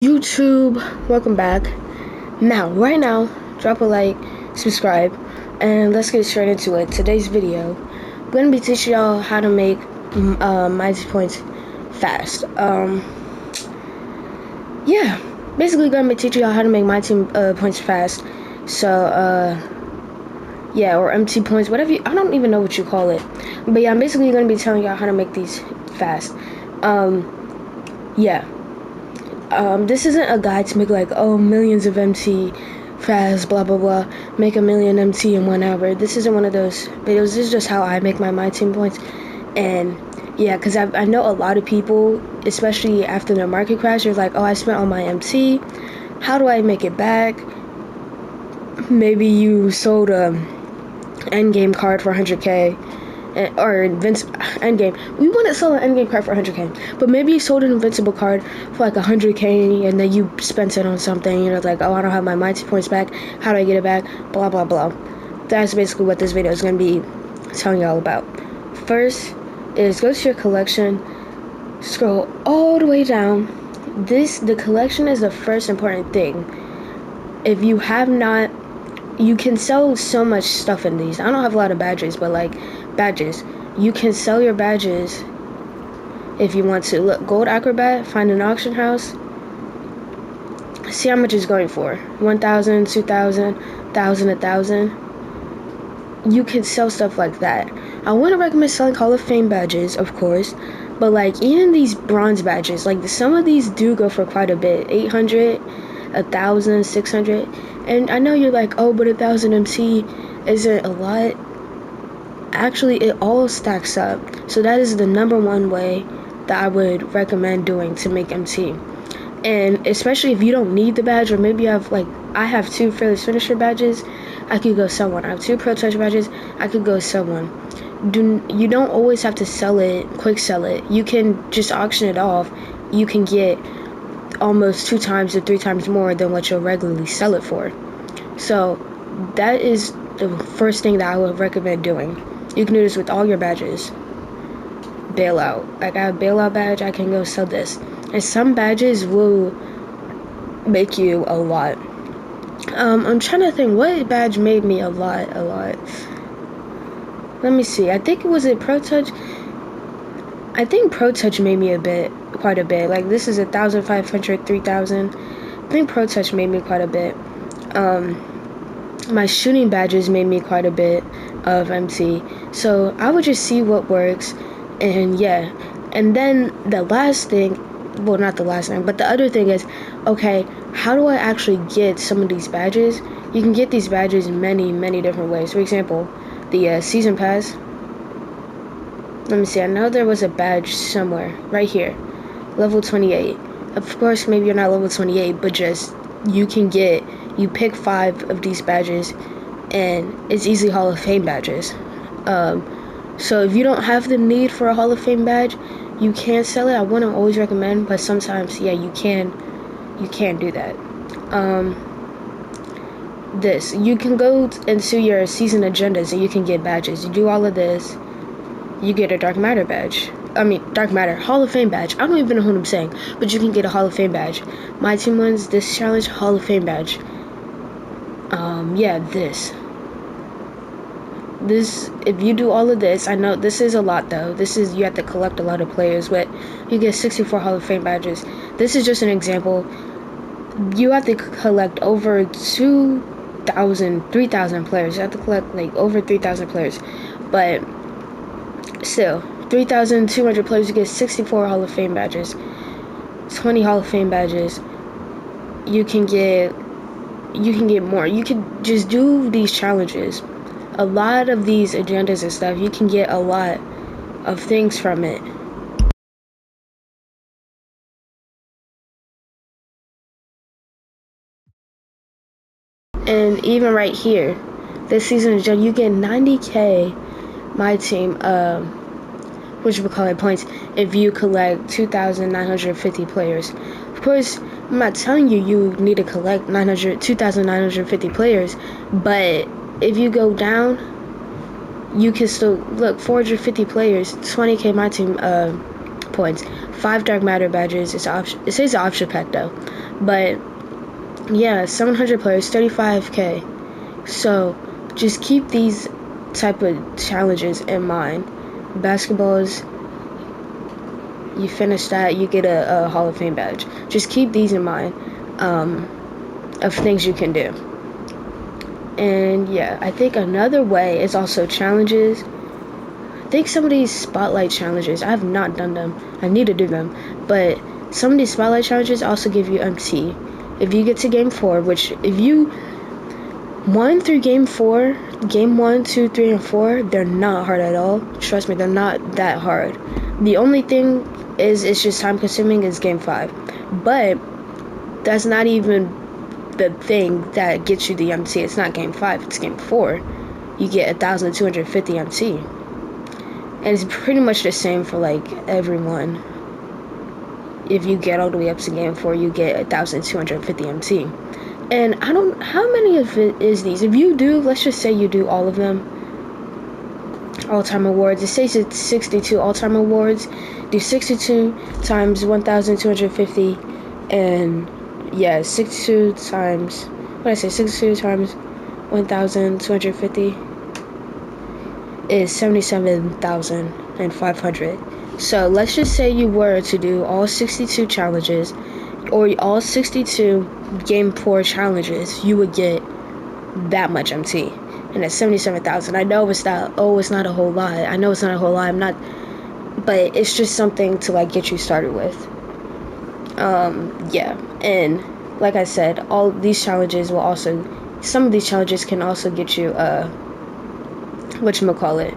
YouTube, welcome back. Right now, drop a like, subscribe, and let's get straight into it. Today's video, I'm gonna be teaching y'all how to make Mighty Points fast. Yeah, basically gonna be teaching y'all how to make Mighty Points fast. So, yeah, or MT Points, whatever. I don't even know what you call it, but yeah, I'm basically gonna be telling y'all how to make these fast. Yeah. This isn't a guide to make like, oh, millions of MT fast, blah, blah, blah, make a million MT in 1 hour. This isn't one of those videos. This is just how I make my team points. And yeah, because I know a lot of people, especially after the market crash, are like, oh, I spent all my MT. How do I make it back? Maybe you sold a endgame card for 100k. Or endgame. We wouldn't sell an endgame card for 100k, but maybe you sold an invincible card for like 100k, and then you spent it on something. You know, like, oh, I don't have my Mighty Points back. How do I get it back? Blah blah blah. That's basically what this video is gonna be telling y'all about. First is go to your collection, scroll all the way down. The collection is the first important thing. If you have not, you can sell so much stuff in these. I don't have a lot of badges, but like badges, you can sell your badges if you want to. Look, Gold Acrobat, find an auction house, see how much it's going for. 1,000, 2,000, 1,000, 1,000. You can sell stuff like that. I wouldn't recommend selling Hall of Fame badges, of course, but like even these bronze badges, like some of these do go for quite a bit. 800, 1,000, 600. And I know you're like, oh, but 1,000 MT isn't a lot. Actually, it all stacks up. So that is the number one way that I would recommend doing to make MT. And especially if you don't need the badge, or maybe you have, like, I have 2 Fearless Finisher badges, I could go sell one. I have 2 Pro Touch badges, I could go sell one. You don't always have to sell it, quick sell it. You can just auction it off. You can get almost 2 times or 3 times more than what you'll regularly sell it for. So that is the first thing that I would recommend doing. You can do this with all your badges. Bailout. Like I have a bailout badge, I can go sell this. And some badges will make you a lot. I'm trying to think what badge made me a lot. Let me see. I think it was Pro Touch. I think Pro Touch made me quite a bit. Like this is 1,500, 3,000. I think Pro Touch made me quite a bit. My shooting badges made me quite a bit of MT. So I would just see what works, and yeah. And then the last thing, well, not the last thing, but the other thing is, okay, how do I actually get some of these badges? You can get these badges in many different ways. For example, the season pass. Let me see. I know there was a badge somewhere right here, level 28. Of course, maybe you're not level 28, but just you pick 5 of these badges, and it's easily Hall of Fame badges. So if you don't have the need for a Hall of Fame badge, you can sell it. I wouldn't always recommend, but sometimes, yeah, you can do that. This, you can go into your season agendas and you can get badges. You do all of this, you get a Dark Matter badge. Dark Matter, Hall of Fame badge. I don't even know what I'm saying, but you can get a Hall of Fame badge. My team wins this challenge, Hall of Fame badge. Yeah, this, if you do all of this, I know this is a lot though. You have to collect a lot of players, but you get 64 Hall of Fame badges. This is just an example. You have to collect over 2,000, 3,000 players. You have to collect like over 3,000 players, but still, 3,200 players, you get 64 Hall of Fame badges, 20 Hall of Fame badges. You can get more. You can just do these challenges. A lot of these agendas and stuff, you can get a lot of things from it. And even right here, this season agenda, you get 90k my team which we call it points if you collect 2,950 players. Of course, I'm not telling you need to collect 2,950 players, but if you go down, you can still look 450 players, 20k my team points, 5 Dark Matter badges. It says option pack though, But yeah, 700 players, 35k. So just keep these type of challenges in mind. Basketballs, you finish that, you get a Hall of Fame badge. Just keep these in mind, of things you can do. And yeah, I think another way is also challenges. I think some of these spotlight challenges, I have not done them. I need to do them. But some of these spotlight challenges also give you MT. If you get to game 4, which if you won through game 4, game 1, 2, 3, and 4, they're not hard at all. Trust me, they're not that hard. The only thing is it's just time consuming is game 5. But that's not even the thing that gets you the MT. It's not game 5, it's game 4. You get 1,250 MT. And it's pretty much the same for like everyone. If you get all the way up to game 4, you get 1,250 MT. And I don't, how many of it is these? If you do, let's just say you do all of them, all-time awards. It says it's 62 all-time awards. Do 62 times 1,250, and yeah, 62 times, what did I say, 62 times 1,250 is 77,500. So let's just say you were to do all 62 challenges, or all 62 game 4 challenges, you would get that much MT. And that's 77,000. I know it's not, it's not a whole lot. I know it's not a whole lot. I'm not, but it's just something to like get you started with. Yeah. And like I said, all these challenges will also, some of these challenges can also get you, whatchamacallit,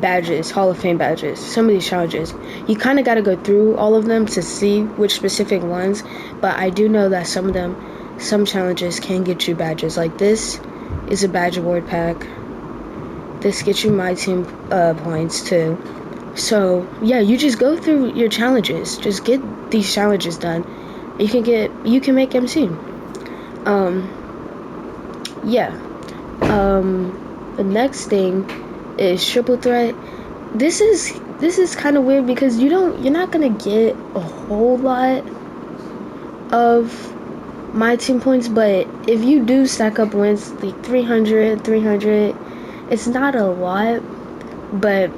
badges, Hall of Fame badges. Some of these challenges, you kind of got to go through all of them to see which specific ones, but I do know that some of them, some challenges can get you badges. Like this is a badge award pack. This gets you my team points too. So yeah, you just go through your challenges. Just get these challenges done. You can make MC. Yeah. The next thing is triple threat. This is kind of weird because you're not gonna get a whole lot of my team points, but if you do stack up wins like 300, it's not a lot, but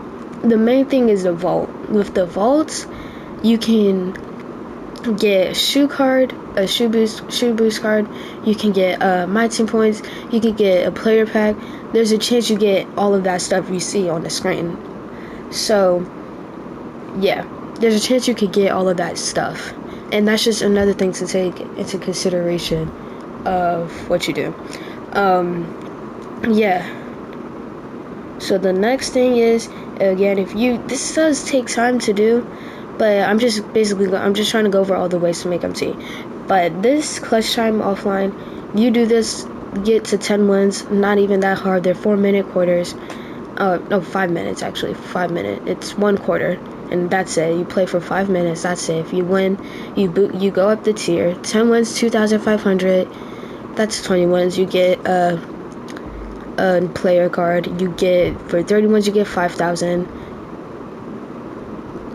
the main thing is the vault. With the vaults, you can get a shoe boost card, you can get my team points, you can get a player pack. There's a chance you get all of that stuff you see on the screen. So yeah, there's a chance you could get all of that stuff, and that's just another thing to take into consideration of what you do. Yeah. So the next thing is, again, this does take time to do, but I'm just trying to go over all the ways to make MT. But this clutch time offline, you do this, get to 10 wins, not even that hard. They're 4-minute quarters. No, 5 minutes actually. 5 minutes. It's 1 quarter, and that's it. You play for 5 minutes. That's it. If you win, you go up the tier. 10 wins, 2,500. That's 20 wins. You get a player card. You get, for 30 wins, you get 5,000.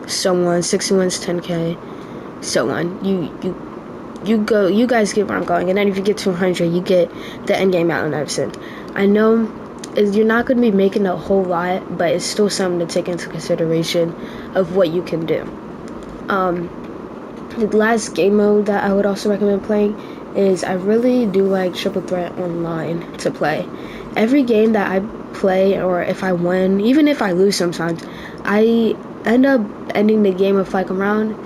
So on. 60 wins, 10k. So on. You guys get where I'm going. And then if you get to 100, you get the endgame Allen Iverson. I know you're not going to be making a whole lot, but it's still something to take into consideration of what you can do. The last game mode that I would also recommend playing is, I really do like Triple Threat Online to play. Every game that I play, or if I win, even if I lose sometimes, I end up ending the game with like around,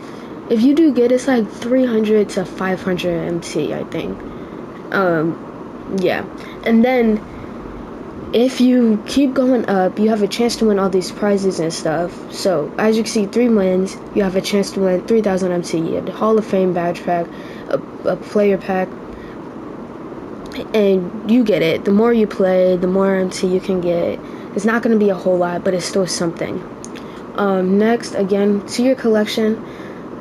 if you do good, it's like 300 to 500 MT, I think. Yeah. And then if you keep going up, you have a chance to win all these prizes and stuff. So as you can see, 3 wins, you have a chance to win 3,000 MT, a Hall of Fame badge pack, a player pack, and you get it. The more you play, the more MT you can get. It's not going to be a whole lot, but it's still something. Next, again, to your collection,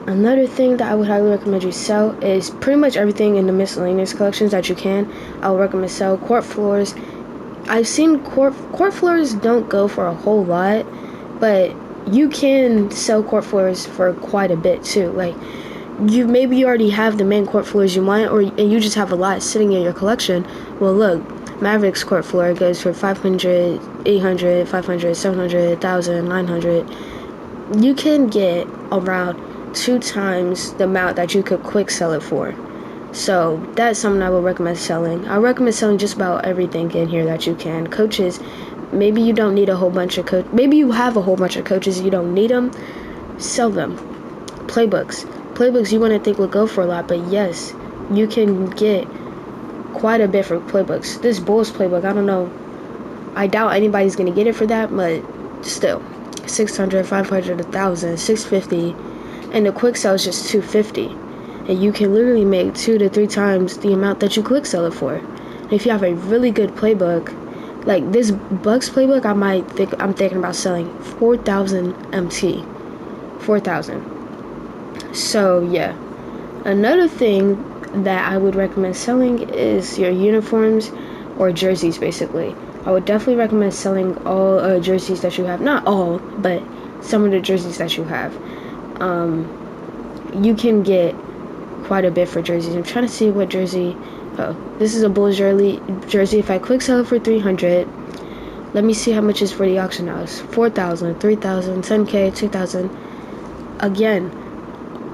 another thing that I would highly recommend you sell is pretty much everything in the miscellaneous collections that you can. I would recommend sell court floors. I've seen court floors don't go for a whole lot, but you can sell court floors for quite a bit too. Like, maybe you already have the main court floors you want, and you just have a lot sitting in your collection. Well, look, Mavericks court floor goes for 500, 800, 500, 700, 1,000, 900. You can get around 2 times the amount that you could quick sell it for. So that's something I would recommend selling. I recommend selling just about everything in here that you can. Coaches, maybe you don't need a whole bunch of maybe you have a whole bunch of coaches, you don't need them, sell them. Playbooks you wouldn't think would go for a lot, but yes, you can get quite a bit for playbooks. This Bulls playbook, I don't know, I doubt anybody's gonna get it for that, but still, 600, 500, 1,000, 650, and the quick sell is just 250. And you can literally make 2 to 3 times the amount that you quick sell it for. And if you have a really good playbook, like this Bucks playbook, I'm thinking about selling 4,000 MT. 4,000. So yeah. Another thing that I would recommend selling is your uniforms or jerseys, basically. I would definitely recommend selling all jerseys that you have. Not all, but some of the jerseys that you have. You can get quite a bit for jerseys. I'm trying to see what jersey. Oh, this is a Bulls jersey. If I quick sell it for 300, let me see how much is for the auction house. 4,000, 3,000, 10K, 2,000. Again,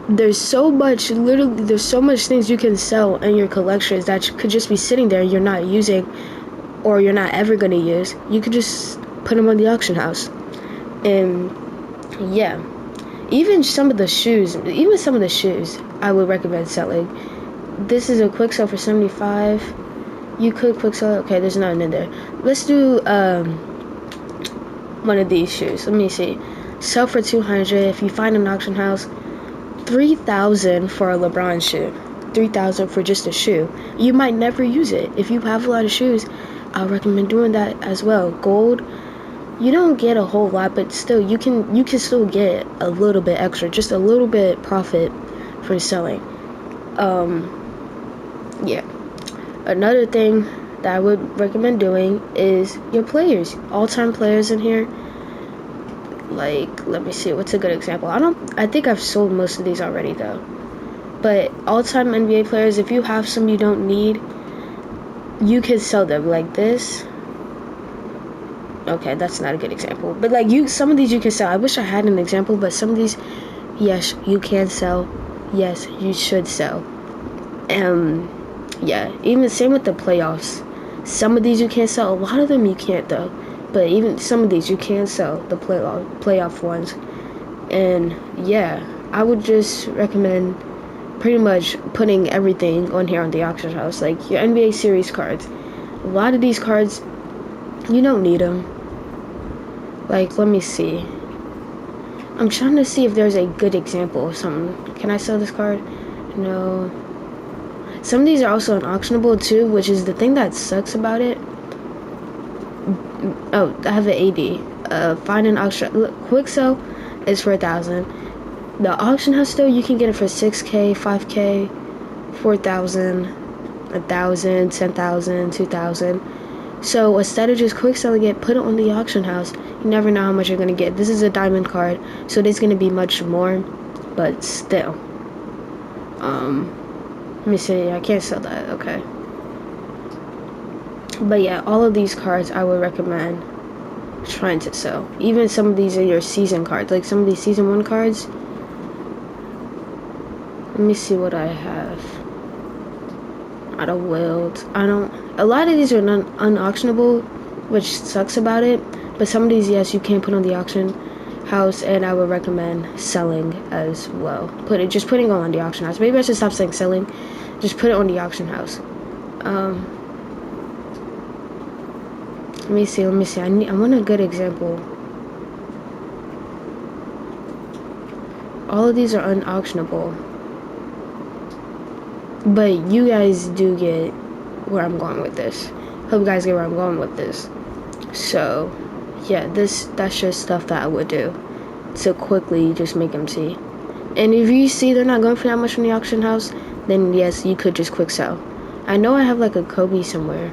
there's so much things you can sell in your collections that could just be sitting there you're not using or you're not ever going to use. You could just put them on the auction house. And yeah, even some of the shoes I would recommend selling. This is a quick sell for 75. You could quick sell. Okay, there's nothing in there. Let's do one of these shoes. Let me see. Sell for 200. If you find an auction house, 3,000 for a LeBron shoe. 3,000 for just a shoe. You might never use it. If you have a lot of shoes, I recommend doing that as well. Gold, you don't get a whole lot, but still you can still get a little bit extra, just a little bit profit from selling. Yeah. Another thing that I would recommend doing is your players, all-time players in here. Like, let me see, what's a good example? I think I've sold most of these already though. But all-time NBA players, if you have some you don't need, you can sell them. Like this. Okay, that's not a good example. But like some of these you can sell. I wish I had an example, but some of these, yes, you can sell. Yes, you should sell. Yeah, even same with the playoffs. Some of these you can't sell. A lot of them you can't though. But even some of these you can sell, the playoff ones. And yeah, I would just recommend pretty much putting everything on here on the auction house. Like your NBA series cards. A lot of these cards, you don't need them. Like, let me see. I'm trying to see if there's a good example of something. Can I sell this card? No. Some of these are also unauctionable too, which is the thing that sucks about it. Oh, I have an AD. Find an auction. Look, quick sell is for 1,000. The auction house though, you can get it for 6K, 5K, 4,000, 1,000, 10,000, 2,000. So instead of just quick selling it, put it on the auction house. You never know how much you're gonna get. This is a diamond card, so it is gonna be much more, but still. Let me see. I can't sell that. Okay. But yeah, all of these cards I would recommend trying to sell. Even some of these are your season cards, like some of these season 1 cards. Let me see what I have. Out of Wild. A lot of these are unauctionable, which sucks about it. But some of these, yes, you can put on the auction house, and I would recommend selling as well. Just putting it on the auction house. Maybe I should stop saying selling. Just put it on the auction house. Let me see. I want a good example. All of these are unauctionable. But you guys do get where I'm going with this. Hope you guys get where I'm going with this. So, yeah, that's just stuff that I would do to quickly just make them see. And if you see they're not going for that much from the auction house, then yes, you could just quick sell. I know I have like a Kobe somewhere.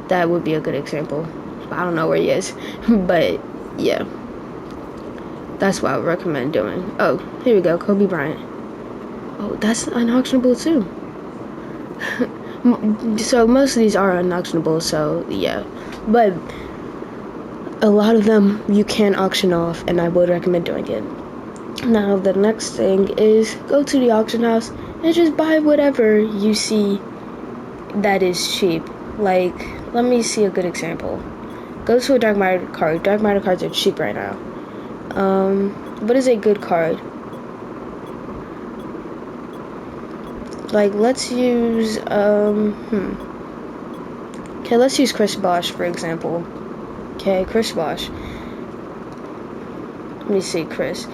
That would be a good example. But I don't know where he is. But yeah, that's what I would recommend doing. Oh, here we go, Kobe Bryant. Oh, that's unauctionable too. So most of these are unauctionable, so yeah. But a lot of them you can auction off, and I would recommend doing it. Now the next thing is go to the auction house and just buy whatever you see that is cheap. Like, let me see a good example. Go to a Dark Matter card. Dark Matter cards are cheap right now. What is a good card? Like, let's use, Okay, let's use Chris Bosh, for example. Okay, Chris Bosh. Let me see, Chris.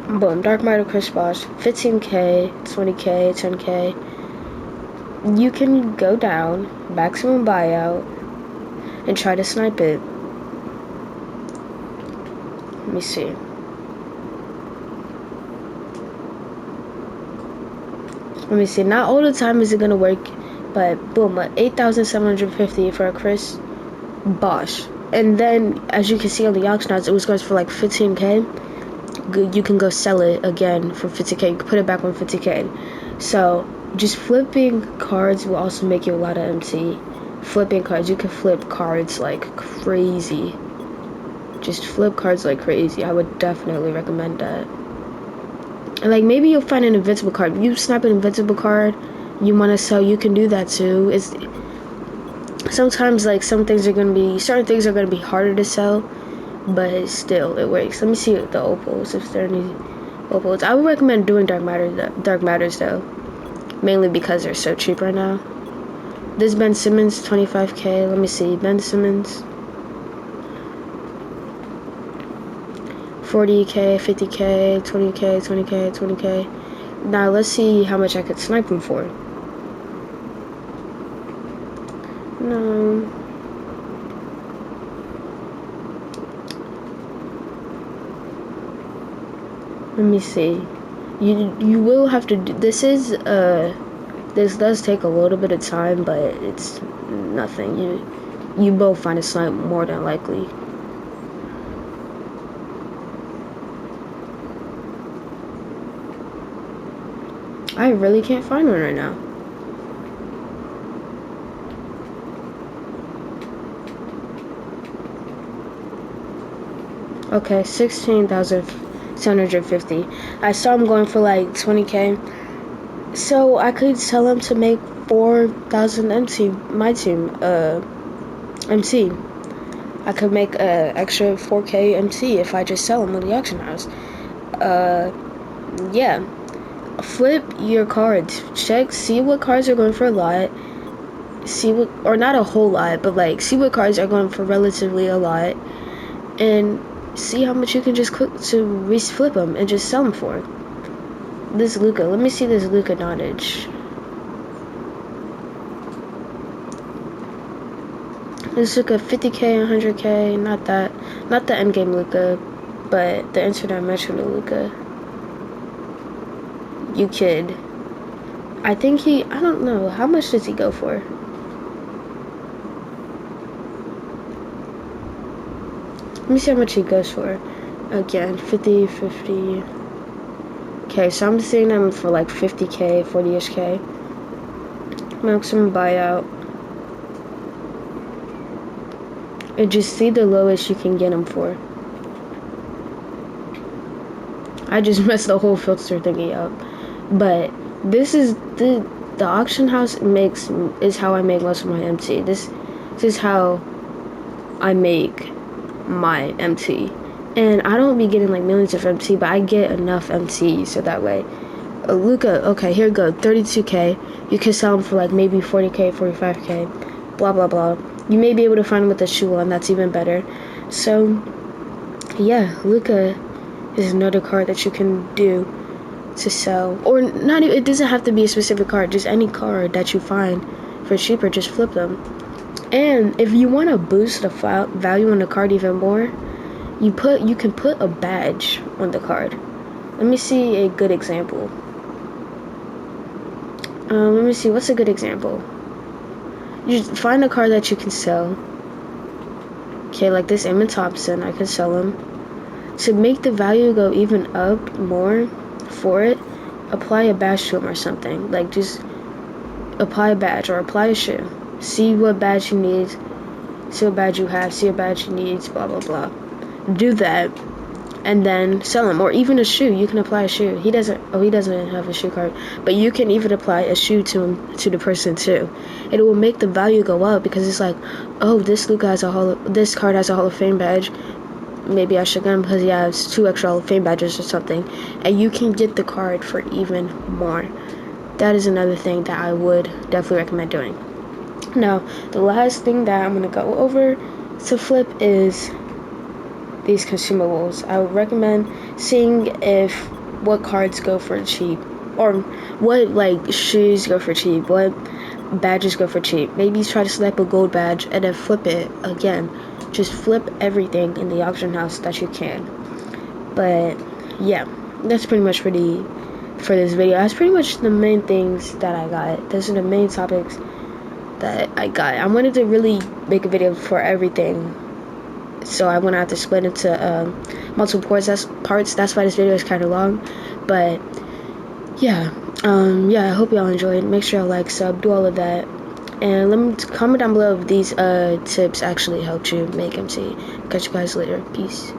Boom, Dark Matter Chris Bosh. 15k, 20k, 10k. You can go down, maximum buyout, and try to snipe it. Let me see. Let me see. Not all the time is it gonna work, but boom, 8,750 for a Chris Bosh. And then, as you can see on the auction house, it was going for like 15k. You can go sell it again for 50k. You can put it back on 50k. So, just flipping cards will also make you a lot of MT. Flipping cards, you can flip cards like crazy. Just flip cards like crazy. I would definitely recommend that. Like, maybe you'll find an invincible card. You snap an invincible card you want to sell, you can do that too. It's sometimes like certain things are gonna be harder to sell, but still it works. Let me see the opals, if there are any opals. I would recommend doing dark matters though, mainly because they're so cheap right now. This Ben Simmons 25k. Let me see, Ben Simmons 40k, 50k, 20k, 20k, 20k. Now let's see how much I could snipe him for. No. Let me see. You will have to do, this does take a little bit of time, but it's nothing. You will find a snipe more than likely. I really can't find one right now. Okay, 16,750. I saw him going for like 20k. So I could sell him to make 4,000 MT, my team, MT. I could make an extra 4k MT if I just sell him at the auction house. Yeah. Flip your cards. Check, see what cards are going for a lot. See what, or not a whole lot, but like, see what cards are going for relatively a lot. And see how much you can just click to flip them and just sell them for. This Luka, let me see this Luka Doncic. This Luka 50k, 100k, not the endgame Luka, but the interdimensional Luka. You kid. I think I don't know, how much does he go for? Let me see how much he goes for. Again, 50, 50. Okay, so I'm seeing them for like 50k, 40-ish k. Maximum buyout. And just see the lowest you can get them for. I just messed the whole filter thingy up. But this is the auction house is how I make most of my MT. This is how I make my MT. And I don't be getting like millions of MT, but I get enough MT so that way. Luka, okay, here we go, 32k. You can sell them for like maybe 40k, 45k, blah blah blah. You may be able to find them with a shoe on, that's even better. So yeah, Luka is another card that you can do to sell, or not even, it doesn't have to be a specific card, just any card that you find for cheaper, just flip them. And if you want to boost the value on the card even more, you can put a badge on the card. Let me see a good example. Let me see, what's a good example? You find a card that you can sell. Okay, like this Eamon Thompson, I can sell him. To make the value go even up more for it, apply a badge to him or something. Like, just apply a badge or apply a shoe. See what badge he needs. See what badge you have. See what badge he needs. Blah, blah, blah. Do that. And then sell him. Or even a shoe. You can apply a shoe. He doesn't have a shoe card. But you can even apply a shoe to him, to the person too. It will make the value go up because it's like, oh, this card has a Hall of Fame badge. Maybe I should get him because he has 2 extra Hall of Fame badges or something. And you can get the card for even more. That is another thing that I would definitely recommend doing. Now, the last thing that I'm going to go over to flip is these consumables. I would recommend seeing if what cards go for cheap, or what like shoes go for cheap, what badges go for cheap. Maybe try to select a gold badge and then flip it again. Just flip everything in the auction house that you can. But yeah, that's pretty much for this video. That's pretty much the main things that I got. Those are the main topics that I got. I wanted to really make a video for everything, so I wouldn't have to split into multiple parts. That's why this video is kind of long. But yeah, I hope y'all enjoyed. Make sure y'all like, sub, do all of that, and let me comment down below if these tips actually helped you make MC. Catch you guys later. Peace.